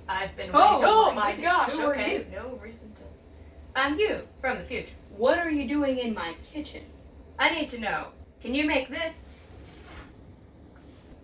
I've been Oh my gosh, who are okay. you? No reason to. I'm you from the future. What are you doing in my kitchen? I need to know. Can you make this?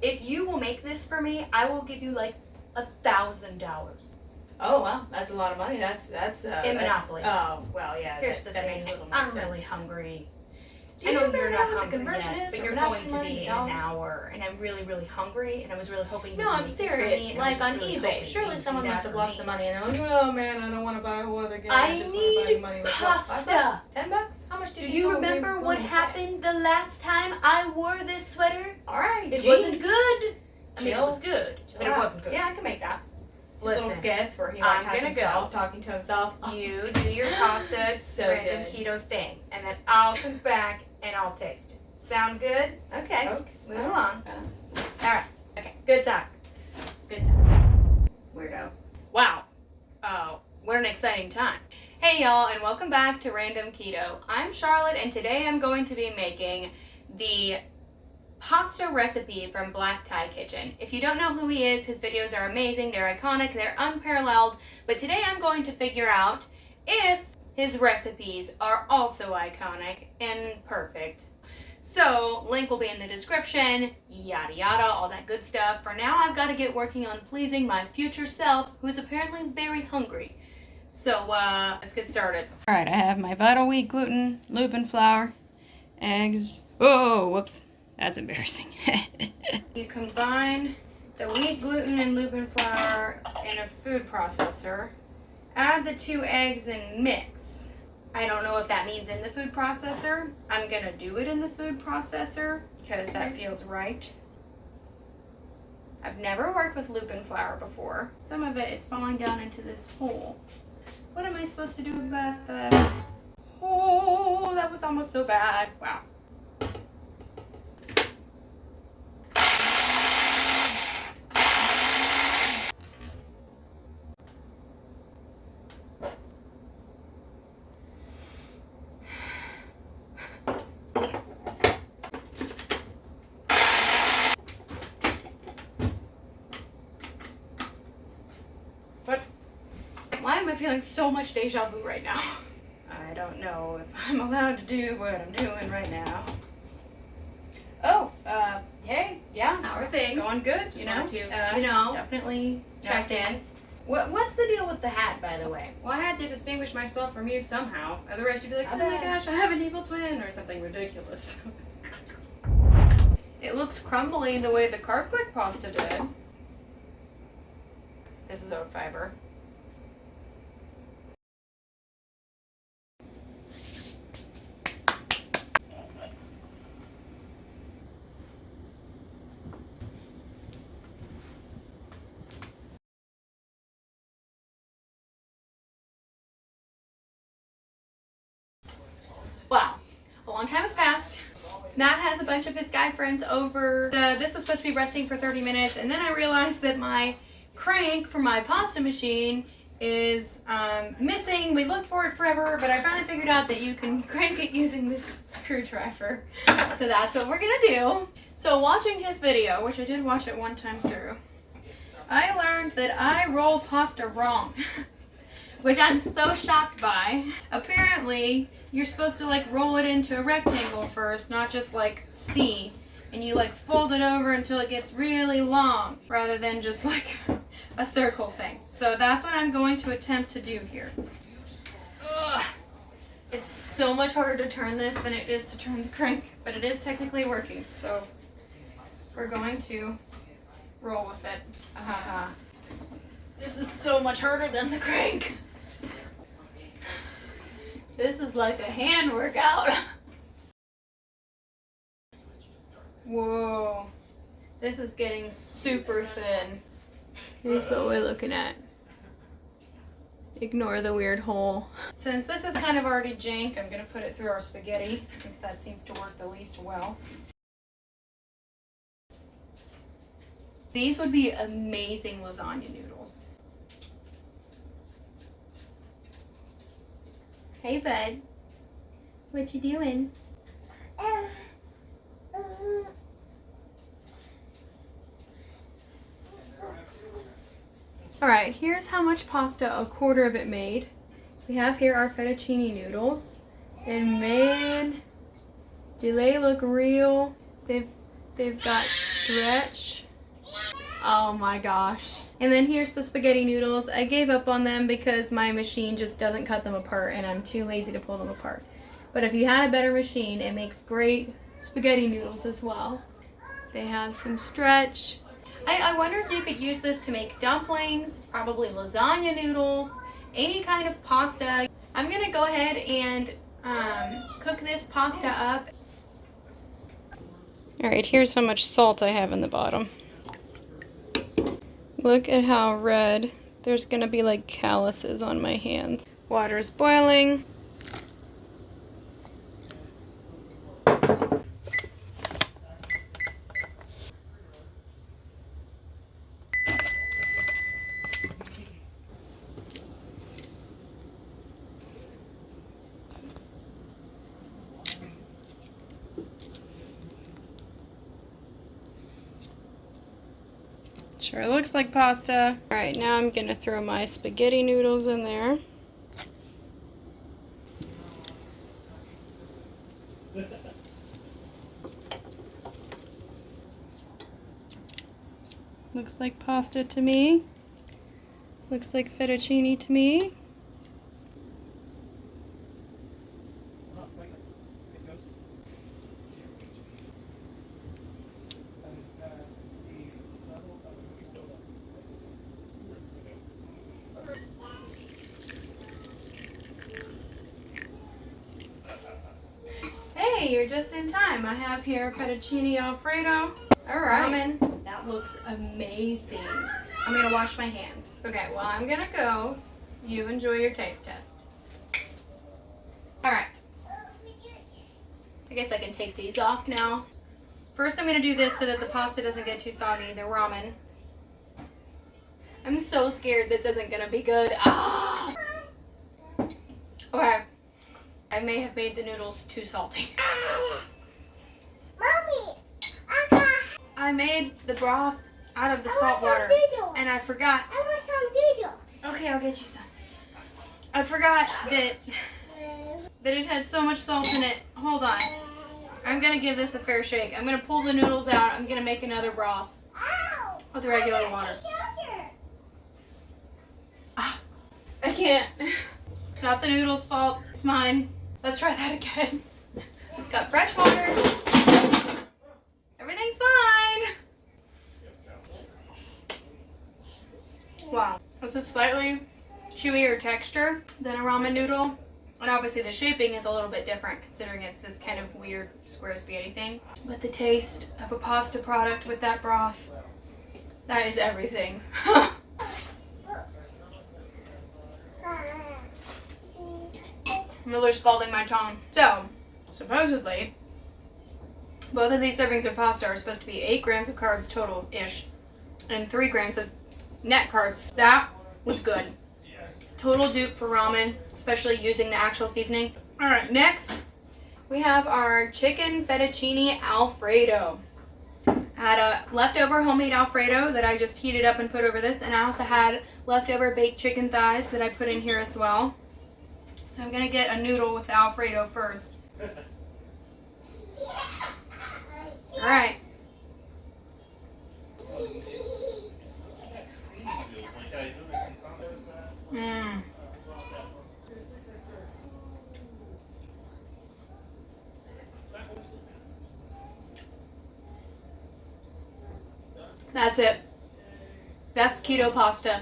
If you will make this for me, I will give you like $1,000. Oh wow, that's a lot of money. That's In Monopoly. Oh well, yeah. Here's the that thing. makes a little more I'm sense. really hungry. Do I you know remember you're not what the hungry conversion yet, is but from you're Monopoly going to money be to in an dollars? hour, and I'm really, really hungry, and I was really hoping you No, would I'm make this serious. for me, and I was Like just on really eBay. hoping Surely you'd someone do that must have for lost me. the money, and they're like, oh man, I don't want to buy a whole other game. I just need want to buy money. Like, what, pasta. $5? $10? How much did Do you you sell remember me what one happened the last time I wore this sweater? Alright, It jeez. wasn't good. I mean, it Chill. was good, but it out. wasn't good. Yeah, I can make that. Listen, Little skits where he like I'm has gonna himself go. talking to himself. You do your pasta So random good. keto thing, and then I'll come back and I'll taste it. Sound good? Okay. Move along. All right. Okay. Good talk. Good talk. Weirdo. Wow. Oh, what an exciting time. Hey y'all, and welcome back to Random Keto. I'm Charlotte, and today I'm going to be making the pasta recipe from Black Tie Kitchen. If you don't know who he is, his videos are amazing, they're iconic, they're unparalleled, but today I'm going to figure out if his recipes are also iconic and perfect. So, link will be in the description, yada yada, all that good stuff. For now, I've got to get working on pleasing my future self, who is apparently very hungry. So, let's get started. Alright, I have my vital wheat gluten, lupin flour, eggs. Oh, whoops. That's embarrassing. You combine the wheat gluten and lupin flour in a food processor. Add the 2 eggs and mix. I don't know if that means in the food processor. I'm gonna do it in the food processor because that feels right. I've never worked with lupin flour before. Some of it is falling down into this hole. What am I supposed to do about that? Oh, that was almost so bad. Wow. What? Why am I feeling so much deja vu right now? I don't know if I'm allowed to do what I'm doing right now. Oh, hey, yeah, How are it's things? going good, Just you know? wanted to, Definitely check check in. in. What's the deal with the hat, by the way? Well, I had to distinguish myself from you somehow. Otherwise, you'd be like, I oh my bet. gosh, I have an evil twin, or something ridiculous. It looks crumbly the way the carb quick pasta did. This is oat fiber. Wow, a long time has passed. Matt has a bunch of his guy friends over. This was supposed to be resting for 30 minutes, and then I realized that my crank for my pasta machine is missing. We looked for it forever, but I finally figured out that you can crank it using this screwdriver. So that's what we're gonna do. So watching his video, which I did watch it one time through, I learned that I roll pasta wrong. Which I'm so shocked by. Apparently, you're supposed to like roll it into a rectangle first, not just like C, and you like fold it over until it gets really long, rather than just like a circle thing. So that's what I'm going to attempt to do here. Ugh. It's so much harder to turn this than it is to turn the crank, but it is technically working, so we're going to roll with it. This is so much harder than the crank. This is like a hand workout. Whoa. This is getting super thin. Here's what we're looking at. Ignore the weird hole. Since this is kind of already jank, I'm going to put it through our spaghetti, since that seems to work the least well. These would be amazing lasagna noodles. Hey, bud. What you doing? Alright, here's how much pasta a quarter of it made. We have here our fettuccine noodles. And man, do they look real. They've got stretch. Oh my gosh. And then here's the spaghetti noodles. I gave up on them because my machine just doesn't cut them apart and I'm too lazy to pull them apart. But if you had a better machine, it makes great spaghetti noodles as well. They have some stretch. I wonder if you could use this to make dumplings, probably lasagna noodles, any kind of pasta. I'm gonna go ahead and cook this pasta up. Alright, here's how much salt I have in the bottom. Look at how red. There's gonna be like calluses on my hands. Water's boiling. Sure looks like pasta. Alright, now I'm gonna throw my spaghetti noodles in there. Looks like pasta to me. Looks like fettuccine to me. Hey, you're just in time. I have here fettuccine Alfredo. Alright. Ramen. That looks amazing. I'm gonna wash my hands. Okay, well I'm gonna go. You enjoy your taste test. Alright. I guess I can take these off now. First I'm gonna do this so that the pasta doesn't get too soggy, the ramen. I'm so scared this isn't gonna be good. Ah! Okay. I may have made the noodles too salty. Mommy, I made the broth out of the salt water, and I forgot. I want some noodles. Okay, I'll get you some. I forgot that it had so much salt in it. Hold on. I'm gonna give this a fair shake. I'm gonna pull the noodles out. I'm gonna make another broth Ow! with regular water. Sugar. I can't. It's not the noodles' fault. It's mine. Let's try that again. Got fresh water. Everything's fine. Wow. This is slightly chewier texture than a ramen noodle. And obviously the shaping is a little bit different considering it's this kind of weird square spaghetti thing. But the taste of a pasta product with that broth, that is everything. I'm really scalding my tongue. So, supposedly, both of these servings of pasta are supposed to be 8 grams of carbs total-ish, and 3 grams of net carbs. That was good. Total dupe for ramen, especially using the actual seasoning. Alright, next, we have our chicken fettuccine Alfredo. I had a leftover homemade Alfredo that I just heated up and put over this, and I also had leftover baked chicken thighs that I put in here as well. So I'm gonna get a noodle with the Alfredo first. Alright. That's it. That's keto pasta.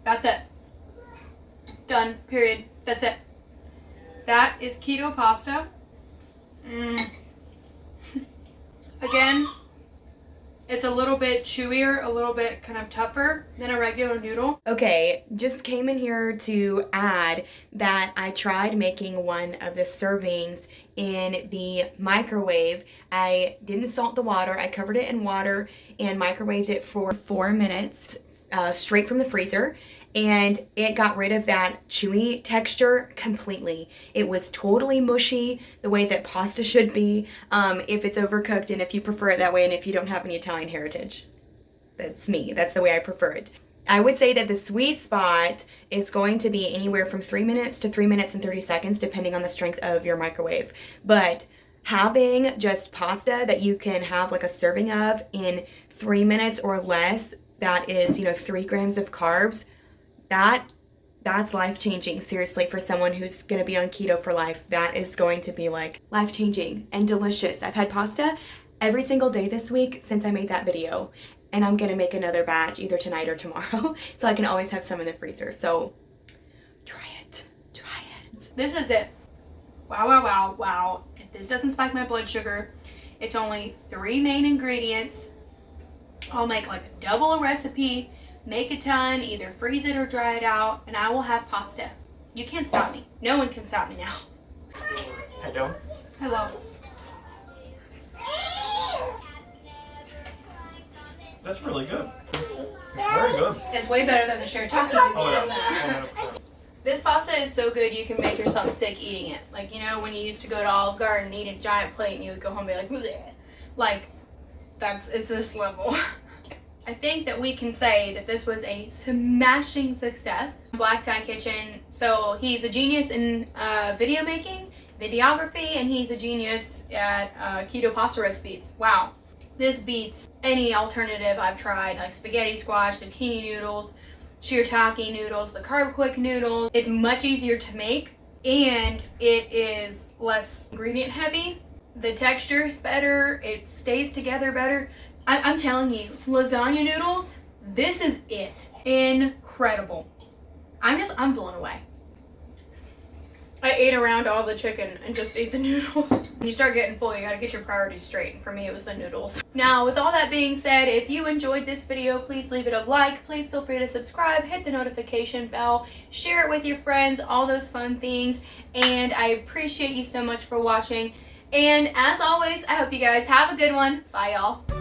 That's it. Done. Period. That's it. That is keto pasta. Again, it's a little bit chewier, a little bit kind of tougher than a regular noodle. Okay, just came in here to add that I tried making one of the servings in the microwave. I didn't salt the water. I covered it in water and microwaved it for 4 minutes straight from the freezer. And it got rid of that chewy texture completely. It was totally mushy, the way that pasta should be, if it's overcooked and if you prefer it that way and if you don't have any Italian heritage. That's me. That's the way I prefer it. I would say that the sweet spot is going to be anywhere from 3 minutes to 3 minutes and 30 seconds, depending on the strength of your microwave. But having just pasta that you can have like a serving of in 3 minutes or less, that is, 3 grams of carbs, that's life-changing, seriously, for someone who's going to be on keto for life. That is going to be like life-changing and delicious. I've had pasta every single day this week since I made that video, and I'm going to make another batch either tonight or tomorrow, so I can always have some in the freezer. So try it. This is it. Wow. If this doesn't spike my blood sugar, it's only 3 main ingredients. I'll make like a double recipe, make a ton, either freeze it or dry it out, and I will have pasta. You can't stop me. No one can stop me now. Hello. That's really good. Very good. It's way better than the shirataki. This pasta is so good you can make yourself sick eating it. Like, when you used to go to Olive Garden and eat a giant plate and you would go home and be like, bleh. Like, it's this level. I think that we can say that this was a smashing success. Black Tie Kitchen, so he's a genius in video making, videography, and he's a genius at keto pasta recipes. Wow. This beats any alternative I've tried, like spaghetti squash, zucchini noodles, shirataki noodles, the Carb Quick noodles. It's much easier to make, and it is less ingredient heavy. The texture is better. It stays together better. I'm telling you, lasagna noodles, this is it. Incredible. I'm blown away. I ate around all the chicken and just ate the noodles. When you start getting full, you gotta get your priorities straight. For me, it was the noodles. Now, with all that being said, if you enjoyed this video, please leave it a like. Please feel free to subscribe, hit the notification bell, share it with your friends, all those fun things. And I appreciate you so much for watching. And as always, I hope you guys have a good one. Bye, y'all.